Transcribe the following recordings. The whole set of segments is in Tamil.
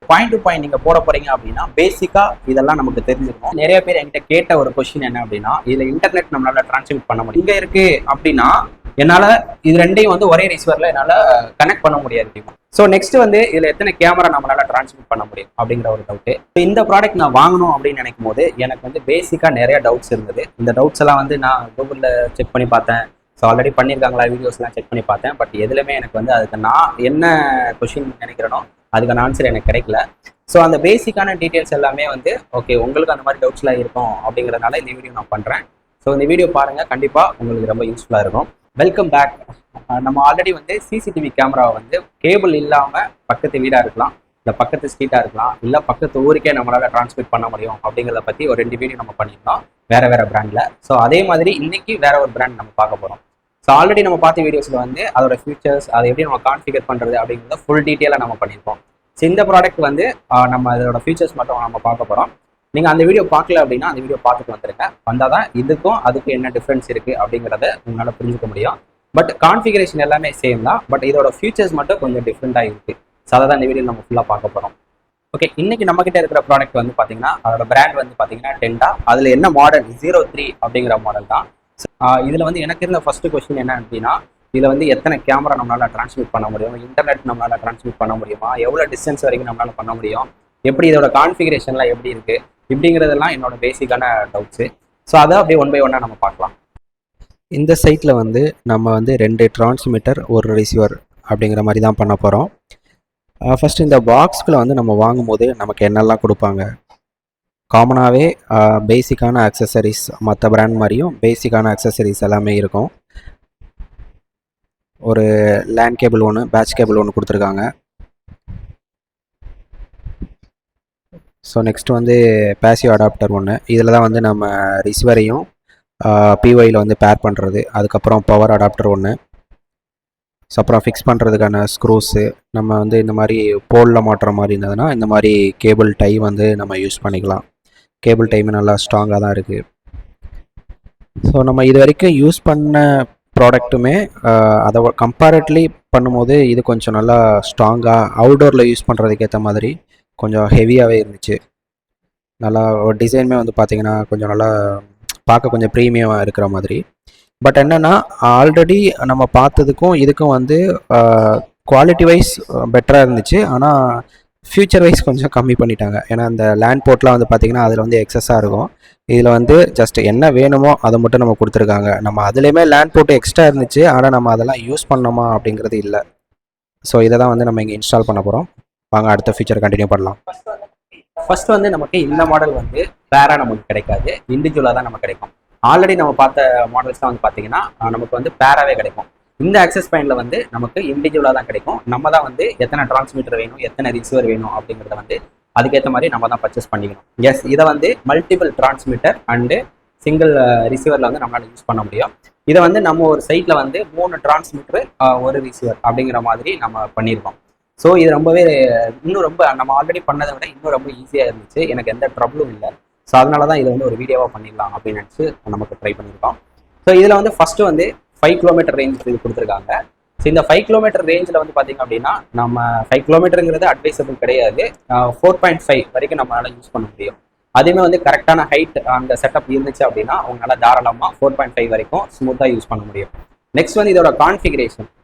பாயிண்ட் டு பாயிண்ட் நீங்க போட போறீங்க அப்படின்னா பேசிக்கா இதெல்லாம் நமக்கு தெரிஞ்சிருக்கும். நிறைய பேர் என்கிட்ட கேட்ட ஒரு கொஸ்டின் என்ன அப்படின்னா, இதுல இன்டர்நெட் நம்மளால டிரான்ஸ்மிட் பண்ண முடியும், இங்க இருக்கு அப்படின்னா என்னால இது ரெண்டையும் வந்து ஒரே ரிசீவர்ல என்னால கனெக்ட் பண்ண முடியாது. ஸோ நெக்ஸ்ட் வந்து இதுல எத்தனை கேமரா நம்மளால டிரான்ஸ்மிட் பண்ண முடியும் அப்படிங்கிற ஒரு டவுட். இந்த ப்ராடக்ட் நான் வாங்கணும் அப்படின்னு நினைக்கும் போது எனக்கு வந்து பேசிக்கா நிறைய டவுட்ஸ் இருந்தது. இந்த டவுட்ஸ் எல்லாம் வந்து நான் கூகுளில் செக் பண்ணி பார்த்தேன். ஸோ ஆல்ரெடி பண்ணியிருக்காங்களா வீடியோஸ்லாம் செக் பண்ணி பார்த்தேன். பட் எதுலையுமே எனக்கு வந்து அதுக்கு நான் என்ன கொஷின் நினைக்கிறேனோ அதுக்கான ஆன்சர் எனக்கு கிடைக்கல. ஸோ அந்த பேசிக்கான டீட்டெயில்ஸ் எல்லாமே வந்து ஓகே உங்களுக்கு அந்த மாதிரி டவுட்ஸ்லாம் இருக்கும் அப்படிங்கிறதுனால இந்த வீடியோ நான் பண்ணுறேன். ஸோ இந்த வீடியோ பாருங்கள், கண்டிப்பாக உங்களுக்கு ரொம்ப யூஸ்ஃபுல்லாக இருக்கும். Welcome back. நம்ம ஆல்ரெடி வந்து சிசிடிவி கேமராவை வந்து கேபிள் இல்லாமல் பக்கத்து வீடாக இருக்கலாம், இல்லை பக்கத்து ஸ்ட்ரீட்டாக இருக்கலாம், இல்லை பக்கத்து ஊருக்கே நம்மளால் டிரான்ஸ்மிட் பண்ண முடியும் அப்படிங்கிறத பற்றி ஒரு 2 வீடியோ நம்ம பண்ணியிருந்தோம் வேறு பிராண்டில். ஸோ அதே மாதிரி இன்னைக்கு வேற ஒரு பிராண்ட் நம்ம பார்க்க போகிறோம். ஸோ ஆல்ரெடி நம்ம பார்த்த வீடியோஸில் வந்து அதோட ஃபியூச்சர்ஸ், அதை எப்படி நம்ம கான்ஃபிகர் பண்ணுறது அப்படிங்கிறத ஃபுல் டீட்டெயிலாக நம்ம பண்ணியிருக்கோம். ஸோ இந்த ப்ராடக்ட் வந்து நம்ம அதோட ஃபீச்சர்ஸ் மட்டும் நம்ம பார்க்க போகிறோம். நீங்கள் அந்த வீடியோ பார்க்கல அப்படின்னா அந்த வீடியோ பார்த்துட்டு வந்துருங்க. வந்தால் தான் இதுக்கும் அதுக்கும் என்ன டிஃப்ரென்ஸ் இருக்குது அப்படிங்கிறத உங்களால் புரிஞ்சுக்க முடியும். பட் கான்ஃபிகரேஷன் எல்லாமே சேம் தான், பட் இதோட ஃபியூச்சர்ஸ் மட்டும் கொஞ்சம் டிஃப்ரெண்ட்டாக இருக்குது. ஸோ அதை தான் இந்த வீடியோ நம்ம ஃபுல்லாக பார்க்க போகிறோம். ஓகே, இன்னைக்கு நம்மகிட்ட இருக்கிற ப்ராடக்ட் வந்து பார்த்தீங்கன்னா அதோட பிராண்ட் வந்து பார்த்தீங்கன்னா டென்டா. அதில் என்ன மாடல் 03 அப்படிங்கிற மாடல் தான். இதில் வந்து எனக்கு இருந்த ஃபர்ஸ்ட் கொஸ்டின் என்ன அப்படின்னா, இதில் வந்து எத்தனை கேமரா நம்மளால் டிரான்ஸ்மிட் பண்ண முடியும், இன்டர்நெட் நம்மளால் டிரான்ஸ்மிட் பண்ண முடியுமா, எவ்வளோ டிஸ்டன்ஸ் வரைக்கும் நம்மளால் பண்ண முடியும், எப்படி இதோட கான்ஃபிகரேஷன்லாம் எப்படி இருக்குது இப்படிங்கிறதெல்லாம் என்னோட பேசிக்கான டவுட்ஸு. ஸோ அதை அப்படியே 1 by 1 நம்ம பார்க்கலாம். இந்த சைட்டில் வந்து நம்ம வந்து 2 டிரான்ஸ்மிட்டர் ஒரு ரிசீவர் அப்படிங்கிற மாதிரி தான் பண்ண போகிறோம். ஃபஸ்ட்டு இந்த பாக்ஸ்குள்ளே வந்து நம்ம வாங்கும்போது நமக்கு என்னெல்லாம் கொடுப்பாங்க, காமனாகவே பேசிக்கான அக்சசரிஸ், மற்ற பிராண்ட் மாதிரியும் பேசிக்கான அக்சசரிஸ் எல்லாமே இருக்கும். ஒரு லேண்ட் கேபிள் ஒன்று, பேட்ச் கேபிள் ஒன்று கொடுத்துருக்காங்க. ஸோ நெக்ஸ்ட் வந்து பேசிவ் அடாப்டர் ஒன்று. இதில் தான் வந்து நம்ம ரிசீவரையும் பிஒயில் வந்து பேர் பண்ணுறது. அதுக்கப்புறம் பவர் அடாப்டர் ஒன்று. ஸோ அப்புறம் ஃபிக்ஸ் பண்ணுறதுக்கான ஸ்க்ரூஸு. நம்ம வந்து இந்த மாதிரி போலில் மாட்டுற மாதிரி இருந்ததுன்னா இந்த மாதிரி கேபிள் டை வந்து நம்ம யூஸ் பண்ணிக்கலாம். கேபிள் டைம் நல்லா ஸ்ட்ராங்காக தான் இருக்குது. ஸோ நம்ம இது வரைக்கும் யூஸ் பண்ண ப்ராடக்ட்டுமே அதை கம்பேரிட்லி பண்ணும்போது இது கொஞ்சம் நல்லா ஸ்ட்ராங்காக அவுடோரில் யூஸ் பண்ணுறதுக்கு ஏற்ற மாதிரி கொஞ்சம் ஹெவியாகவே இருந்துச்சு. நல்லா டிசைனுமே வந்து பார்த்திங்கன்னா கொஞ்சம் நல்லா பார்க்க கொஞ்சம் ப்ரீமியமாக இருக்கிற மாதிரி. பட் என்னென்னா ஆல்ரெடி நம்ம பார்த்ததுக்கும் இதுக்கும் வந்து குவாலிட்டி வைஸ் பெட்டராக இருந்துச்சு. ஆனால் ஃபியூச்சர் வைஸ் கொஞ்சம் கம்மி பண்ணிட்டாங்க. ஏன்னா அந்த லேண்ட் போர்ட்லாம் வந்து பார்த்திங்கன்னா அதில் வந்து எக்ஸஸாக இருக்கும். இதில் வந்து ஜஸ்ட் என்ன வேணுமோ அதை மட்டும் நம்ம கொடுத்துருக்காங்க. நம்ம அதுலேயுமே லேண்ட் போர்ட்டு எக்ஸ்ட்ரா இருந்துச்சு, ஆனால் நம்ம அதெல்லாம் யூஸ் பண்ணோமா அப்படிங்கிறது இல்லை. ஸோ இதை தான் வந்து நம்ம இங்கே இன்ஸ்டால் பண்ண போகிறோம். வாங்க அடுத்த ஃபீச்சர் கண்டினியூ பண்ணலாம். ஃபர்ஸ்ட் வந்து நமக்கு இந்த மாடல் வந்து பேரா நமக்கு கிடைக்காது, இண்டிவிஜுவலாக தான் நமக்கு கிடைக்கும். ஆல்ரெடி நம்ம பார்த்த மாடல்ஸ் தான் வந்து பார்த்தீங்கன்னா நமக்கு வந்து பேராவே கிடைக்கும். இந்த ஆக்சஸ் பாயிண்ட்ல வந்து நமக்கு இண்டிவிஜுவலாக தான் கிடைக்கும். நம்ம தான் வந்து எத்தனை டிரான்ஸ்மிட்டர் வேணும், எத்தனை ரிசீவர் வேணும் அப்படிங்கிறத வந்து அதுக்கேற்ற மாதிரி நம்ம தான் பர்ச்சேஸ் பண்ணிக்கணும். எஸ், இதை வந்து மல்டிபிள் டிரான்ஸ்மிட்டர் அண்டு சிங்கிள் ரிசீவரில் வந்து நம்மளால் யூஸ் பண்ண முடியும். இதை வந்து நம்ம ஒரு சைட்டில் வந்து 3 டிரான்ஸ்மிட்டர் ஒரு ரிசீவர் அப்படிங்கிற மாதிரி நம்ம பண்ணியிருக்கோம். ஸோ இது ரொம்பவே இன்னும் ரொம்ப நம்ம ஆல்ரெடி பண்ணதை விட இன்னும் ரொம்ப ஈஸியாக இருந்துச்சு. எனக்கு எந்த ட்ரபிளும் இல்லை. ஸோ அதனால தான் இதை வந்து ஒரு வீடியோவாக பண்ணிடலாம் அப்படின்னு நினச்சி நமக்கு ட்ரை பண்ணியிருக்கோம். ஸோ இதில் வந்து ஃபஸ்ட்டு வந்து 5 கிலோமீட்டர் ரேஞ்ச் இது கொடுத்துருக்காங்க. ஸோ இந்த 5 கிலோமீட்டர் ரேஞ்சில் வந்து பார்த்திங்க அப்படின்னா நம்ம 5 கிலோமீட்டருங்கிறது அட்வைசபிள் கிடையாது. 4.5 வரைக்கும் நம்மளால் யூஸ் பண்ண முடியும். அதுவுமே வந்து கரெக்டான ஹைட் அந்த செட்டப் இருந்துச்சு அப்படின்னா அவங்களால தாராளமாக 4.5 வரைக்கும் ஸ்மூத்தாக யூஸ் பண்ண முடியும். நெக்ஸ்ட் வந்து இதோட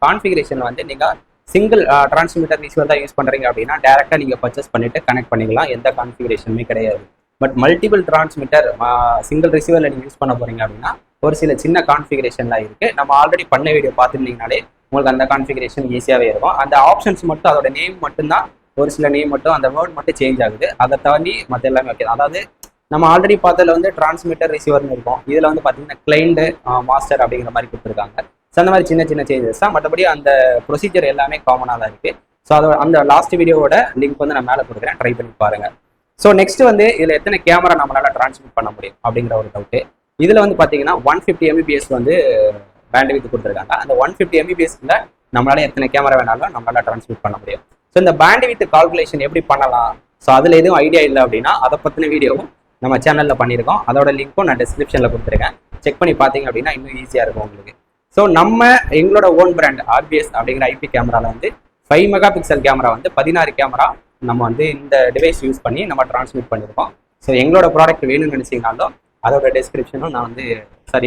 கான்ஃபிகரேஷன் வந்து நீங்கள் சிங்கிள் டிரான்ஸ்மிட்டர் ரிசீவர் தான் யூஸ் பண்ணுறீங்க அப்படின்னா டேரெக்டாக நீங்கள் பர்ச்சேஸ் பண்ணிவிட்டு கனெக்ட் பண்ணிக்கலாம், எந்த கான்ஃபிகரேஷனுமே கிடையாது. பட் மல்டிபிள் டிரான்ஸ்மிட்டர் சிங்கிள் ரிசீவரில் நீங்கள் யூஸ் பண்ண போகிறீங்க அப்படின்னா ஒரு சில சின்ன கான்ஃபிகரேஷன்லாம் இருக்குது. நம்ம ஆல்ரெடி பண்ண வீடியோ பார்த்துருந்தீங்கனாலே உங்களுக்கு அந்த கான்ஃபிகரேஷன் ஈஸியாகவே இருக்கும். அந்த ஆப்ஷன்ஸ் மட்டும் அதோட நேம் மட்டும்தான், ஒரு சில நேம் மட்டும் அந்த வேர்ட் மட்டும் சேஞ்ச் ஆகுது. அதை தாண்டி மற்ற எல்லாமே ஓகே. அதாவது நம்ம ஆல்ரெடி பார்த்ததில் வந்து டிரான்ஸ்மிட்டர் ரிசீவர்னு இருக்கும். இதில் வந்து பார்த்தீங்கன்னா கிளைண்ட் மாஸ்டர் அப்படிங்கிற மாதிரி கொடுத்துருக்காங்க. ஸோ அந்த மாதிரி சின்ன சேஞ்சஸ் தான். மற்றபடி அந்த ப்ரொசீஜர் எல்லாமே காமனாக தான் இருக்குது. ஸோ அதோட அந்த லாஸ்ட் வீடியோவோட லிங்க் வந்து நான் மேலே கொடுக்குறேன், ட்ரை பண்ணி பாருங்கள். ஸோ நெக்ஸ்ட் வந்து இதில் எத்தனை கேமரா நம்மளால் டிரான்ஸ்மிட் பண்ண முடியும் அப்படிங்கிற ஒரு டவுட்டு. இதில் வந்து பார்த்தீங்கன்னா 150 mbps வந்து பேண்ட்வித் கொடுத்துருக்காங்க. அந்த 150 mbpsல நம்மளால எத்தனை கேமரா வேணாலும் நம்மளால் டிரான்ஸ்மிட் பண்ண முடியும். ஸோ இந்த பேண்ட்வித் கால்குலேஷன் எப்படி பண்ணலாம், ஸோ அதில் எதுவும் ஐடியா இல்லை அப்படின்னா அதை பற்றின வீடியோவும் நம்ம சேனலில் பண்ணியிருக்கோம். அதோட லிங்க்கும் நான் டிஸ்கிரிப்ஷனில் கொடுத்துருக்கேன், செக் பண்ணி பார்த்தீங்க அப்படின்னா இன்னும் ஈஸியாக இருக்கும் உங்களுக்கு. ஸோ எங்களோட ஓன் பிராண்ட் ஆர்பிஎஸ் அப்படிங்கிற ஐபி கேமராவில் வந்து 5 மெகா பிக்சல் கேமரா வந்து 16 கேமரா நம்ம வந்து இந்த டிவைஸ் யூஸ் பண்ணி நம்ம டிரான்ஸ்மிட் பண்ணியிருக்கோம். ஸோ எங்களோட ப்ராடக்ட் வேணும்னு நினச்சிங்கனாலும் அதோட டெஸ்கிரிப்ஷனும் நான் வந்து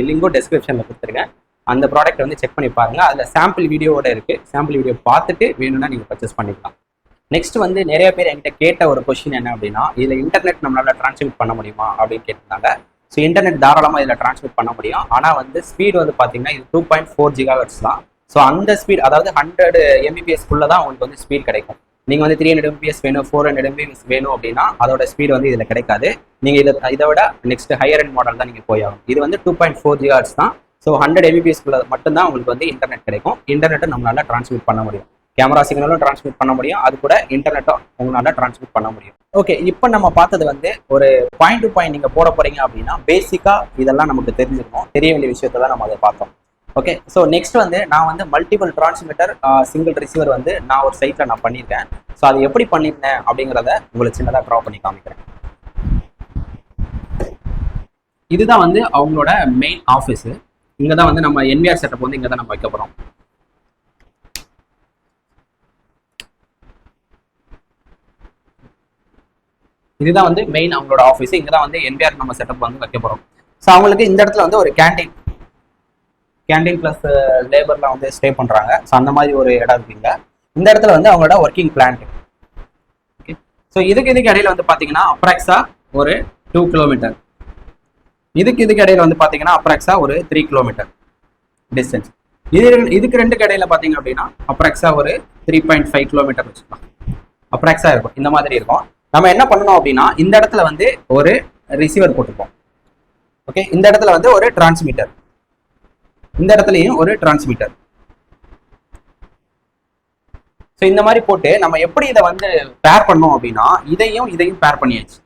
லிங்கும் டெஸ்கிரிப்ஷனில் கொடுத்துருக்கேன். அந்த ப்ராடக்ட் வந்து செக் பண்ணி பாருங்கள். அதில் சாம்பிள் வீடியோவோட இருக்குது. சாம்பிள் வீடியோ பார்த்துட்டு வேணும்னா நீங்கள் பர்ச்சேஸ் பண்ணிக்கலாம். நெக்ஸ்ட் வந்து நிறைய பேர் என்கிட்ட கேட்ட ஒரு கொஸ்டின் என்ன அப்படின்னா, இதில் இன்டர்நெட் நம்மளால டிரான்ஸ்மிட் பண்ண முடியுமா அப்படின்னு கேட்டிருந்தாங்க. ஸோ இன்டர்நெட் தாராளமாக இதில் டிரான்ஸ்மிட் பண்ண முடியும். ஆனால் வந்து ஸ்பீட் வந்து பார்த்தீங்கன்னா இது 2.4 GHz தான். ஸோ அந்த ஸ்பீட், அதாவது 100 Mbps-குள்ளே தான் உங்களுக்கு வந்து ஸ்பீட் கிடைக்கும். நீங்கள் வந்து 300 Mbps வேணும், 400 Mbps வேணும் அப்படின்னா அதோட ஸ்பீட் வந்து இதில் கிடைக்காது. நீங்கள் இதை விட நெக்ஸ்ட் ஹையர் எண்ட் மாடல் தான் நீங்கள் போய் ஆகும். இது வந்து 2.4 GHz தான். ஸோ 100 Mbps-குள்ள மட்டும்தான் உங்களுக்கு வந்து இன்டர்நெட் கிடைக்கும். இன்டர்நெட்டை நம்மளால டிரான்ஸ்மிட் பண்ண முடியும். கேமரா சிக்னலும் டிரான்ஸ்மிட் பண்ண முடியும், அது கூட இன்டர்நெட்டும் உங்களால டிரான்ஸ்மிட் பண்ண முடியும். ஓகே, இப்போ நம்ம பார்த்தது வந்து ஒரு பாயிண்ட் டு பாயிண்ட் நீங்கள் போட போறீங்க அப்படின்னா பேசிக்காக இதெல்லாம் நமக்கு தெரிஞ்சிருக்கும். தெரிய வேண்டிய விஷயத்தை தான் நம்ம அதை பார்த்தோம். ஓகே, ஸோ நெக்ஸ்ட் வந்து நான் வந்து மல்டிபிள் டிரான்ஸ்மிட்டர் சிங்கிள் ரிசீவர் வந்து நான் ஒரு சைட்டில் நான் பண்ணியிருக்கேன். ஸோ அது எப்படி பண்ணியிருந்தேன் அப்படிங்கிறத உங்களுக்கு சின்னதாக ட்ரா பண்ணி காமிக்கிறேன். இதுதான் வந்து அவங்களோட மெயின் ஆஃபீஸு. இங்கே தான் வந்து நம்ம NVR செட்டப் வந்து இங்கே தான் நம்ம வைக்க போகிறோம். இதுதான் வந்து மெயின் அவங்களோட ஆஃபீஸ். இங்கே தான் வந்து NVR நம்ம செட்டப் வந்து வைக்க போகிறோம். ஸோ அவங்களுக்கு இந்த இடத்துல வந்து ஒரு கேண்டீன் ப்ளஸ் லேபர்லாம் வந்து ஸ்டே பண்ணுறாங்க. ஸோ அந்த மாதிரி ஒரு இடம் இருக்குங்க. இந்த இடத்துல வந்து அவங்களோட ஒர்க்கிங் பிளான்ட். ஓகே, ஸோ இதுக்கு இடையில வந்து பார்த்தீங்கன்னா அப்ராக்ஸா ஒரு 2 கிலோமீட்டர். இதுக்கு இடையில வந்து பார்த்தீங்கன்னா அப்ராக்ஸா ஒரு 3 கிலோமீட்டர் டிஸ்டன்ஸ். இதுக்கு ரெண்டுக்கு இடையில பார்த்தீங்க அப்படின்னா அப்ராக்ஸா ஒரு 3.5 கிலோமீட்டர் வச்சுக்கலாம். அப்ராக்ஸா இருக்கும், இந்த மாதிரி இருக்கும். நம்ம என்ன பண்ணணும் அப்படின்னா இந்த இடத்துல வந்து ஒரு ரிசீவர் போட்டுப்போம். ஓகே, இந்த இடத்துல வந்து ஒரு டிரான்ஸ்மிட்டர், இந்த இடத்துலையும் ஒரு டிரான்ஸ்மிட்டர். ஸோ இந்த மாதிரி போட்டு நம்ம எப்படி இதை வந்து பேர் பண்ணோம் அப்படின்னா இதையும் பேர் பண்ணியாச்சு,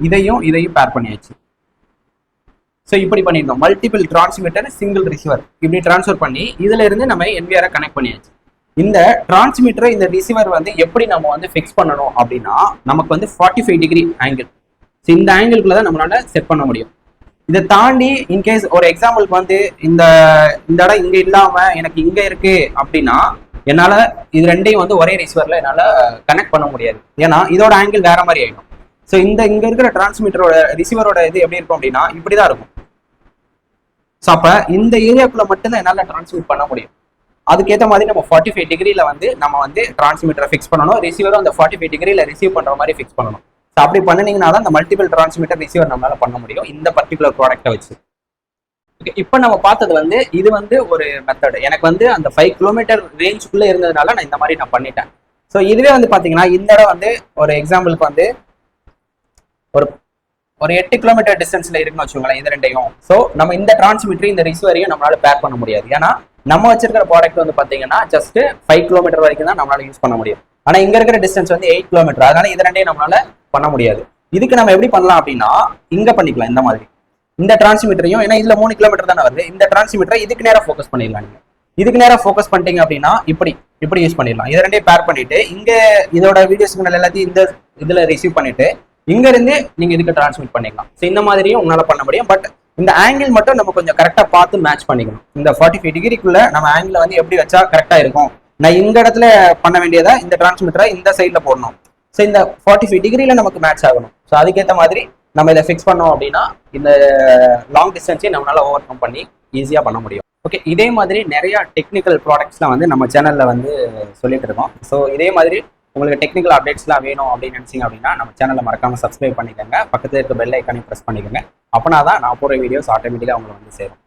இதையும் பேர் பண்ணியாச்சு. ஸோ இப்படி பண்ணியிருந்தோம். மல்டிபிள் டிரான்ஸ்மிட்டர் சிங்கிள் ரிசீவர் இப்படி டிரான்ஸ்ஃபர் பண்ணி இதுல இருந்து நம்ம NVR கனெக்ட் பண்ணியாச்சு. இந்த டிரான்ஸ்மிட்டரை இந்த ரிசீவர் வந்து எப்படி நம்ம வந்து ஃபிக்ஸ் பண்ணணும் அப்படின்னா நமக்கு வந்து 45 டிகிரி ஆங்கிள். ஸோ இந்த ஆங்கிள்குள்ள தான் நம்மளால செட் பண்ண முடியும். இதை தாண்டி இன்கேஸ் ஒரு எக்ஸாம்பிளுக்கு வந்து இந்த இடம் இங்க இல்லாம எனக்கு இங்க இருக்கு அப்படின்னா என்னால இது ரெண்டையும் வந்து ஒரே ரிசீவர்ல என்னால கனெக்ட் பண்ண முடியாது. ஏன்னா இதோட ஆங்கிள் வேற மாதிரி ஆயிடும். ஸோ இங்க இருக்கிற டிரான்ஸ்மிட்டரோட ரிசீவரோட இது எப்படி இருக்கும் அப்படின்னா இப்படிதான் இருக்கும். ஸோ அப்ப இந்த ஏரியாக்குள்ள மட்டும்தான் என்னால டிரான்ஸ்மிட் பண்ண முடியும். அதுக்கேற்ற மாதிரி நம்ம 45 டிகிரியில வந்து நம்ம வந்து டிரான்ஸ்மிட்டரை ஃபிக்ஸ் பண்ணணும். ரிசீவரும் அந்த 45 டிகிரியில ரிசீவ் பண்ற மாதிரி ஃபிக்ஸ் பண்ணணும். ஸோ அப்படி பண்ணினீங்கன்னா தான் அந்த மல்டிபிள் டிரான்ஸ்மிட்டர் ரிசீவர் நம்மளால பண்ண முடியும் இந்த பர்டிகுலர் ப்ராடக்ட்டை வச்சு. ஓகே, இப்போ நம்ம பார்த்தது வந்து இது வந்து ஒரு மெத்தட். எனக்கு வந்து அந்த 5 கிலோமீட்டர் ரேஞ்சுக்குள்ள இருந்ததுனால நான் இந்த மாதிரி நான் பண்ணிட்டேன். ஸோ இதுவே வந்து பாத்தீங்கன்னா இந்த இடம் வந்து ஒரு எக்ஸாம்பிளுக்கு வந்து ஒரு 8 கிலோமீட்டர் டிஸ்டன்ஸ்ல இருக்குன்னு வச்சுக்கோங்களேன் இது ரெண்டையும். ஸோ நம்ம இந்த டிரான்ஸ்மிட்டர் இந்த ரிசீவரையும் நம்மளால பேர் பண்ண முடியாது. ஏன்னா நம்ம வச்சிருக்கிற ப்ராடக்ட் வந்து பாத்தீங்கன்னா ஜஸ்ட் 5 கிலோமீட்டர் வரைக்கும் தான் நம்மளால யூஸ் பண்ண முடியும். ஆனா இங்க இருக்கிற டிஸ்டன்ஸ் வந்து 8 கிலோமீட்டர். அதனால இது ரெண்டையும் நம்மளால பண்ண முடியாது. இதுக்கு நம்ம எப்படி பண்ணலாம் அப்படின்னா இங்க பண்ணிக்கலாம். இந்த மாதிரி இந்த டிரான்ஸ்மிட்டரையும், ஏன்னா இதுல 3 கிலோமீட்டர் தானே வருது, இந்த டிரான்ஸ்மிட்டரை இதுக்கு நேரம் ஃபோக்கஸ் பண்ணிடலாம். நீங்க இதுக்கு நேரம் ஃபோக்கஸ் பண்ணிட்டீங்க அப்படின்னா இப்படி யூஸ் பண்ணிடலாம். இது ரெண்டையும் பேர் பண்ணிட்டு இங்க இதோட வீடியோ சிக்னல் எல்லாத்தையும் இந்த இதுல ரிசீவ் பண்ணிட்டு இங்க இருந்து நீங்க இதுக்கு டிரான்ஸ்மிட் பண்ணிக்கலாம். ஸோ இந்த மாதிரியும் உங்களால பண்ண முடியும். பட் இந்த ஆங்கிள் மட்டும் நம்ம கொஞ்சம் கரெக்டா பார்த்து மேட்ச் பண்ணிக்கணும். இந்த 45 டிகிரிக்குள்ள நம்ம ஆங்கிள் வந்து எப்படி வச்சா கரெக்டா இருக்கும். நான் இந்த இடத்துல பண்ண வேண்டியதா இந்த டிரான்ஸ்மிட்டரை இந்த சைட்ல போடணும். ஸோ இந்த 45 டிகிரியில நமக்கு மேட்ச் ஆகணும். ஸோ அதுக்கேற்ற மாதிரி நம்ம இதை ஃபிக்ஸ் பண்ணோம் அப்படின்னா இந்த லாங் டிஸ்டன்ஸையும் நம்மளால ஓவர் கம் பண்ணி ஈஸியா பண்ண முடியும். ஓகே, இதே மாதிரி நிறைய டெக்னிக்கல் ப்ராடக்ட்ஸ்லாம் வந்து நம்ம சேனல்ல வந்து சொல்லிட்டு இருக்கோம். ஸோ இதே மாதிரி உங்களுக்கு டெக்னிக்கல் அப்டேட்ஸ்லாம் வேணும் அப்படின்னு நினைச்சீங்க அப்படின்னா நம்ம சேனலை மறக்காம சப்ஸ்கிரைப் பண்ணிக்கோங்க. பக்கத்துல இருக்க பெல் ஐக்கானையும் ப்ரெஸ் பண்ணிக்கோங்க. அப்பனா தான் நான் போகிற வீடியோஸ் ஆட்டோமேட்டிக்காக உங்களுக்கு வந்து சேரும்.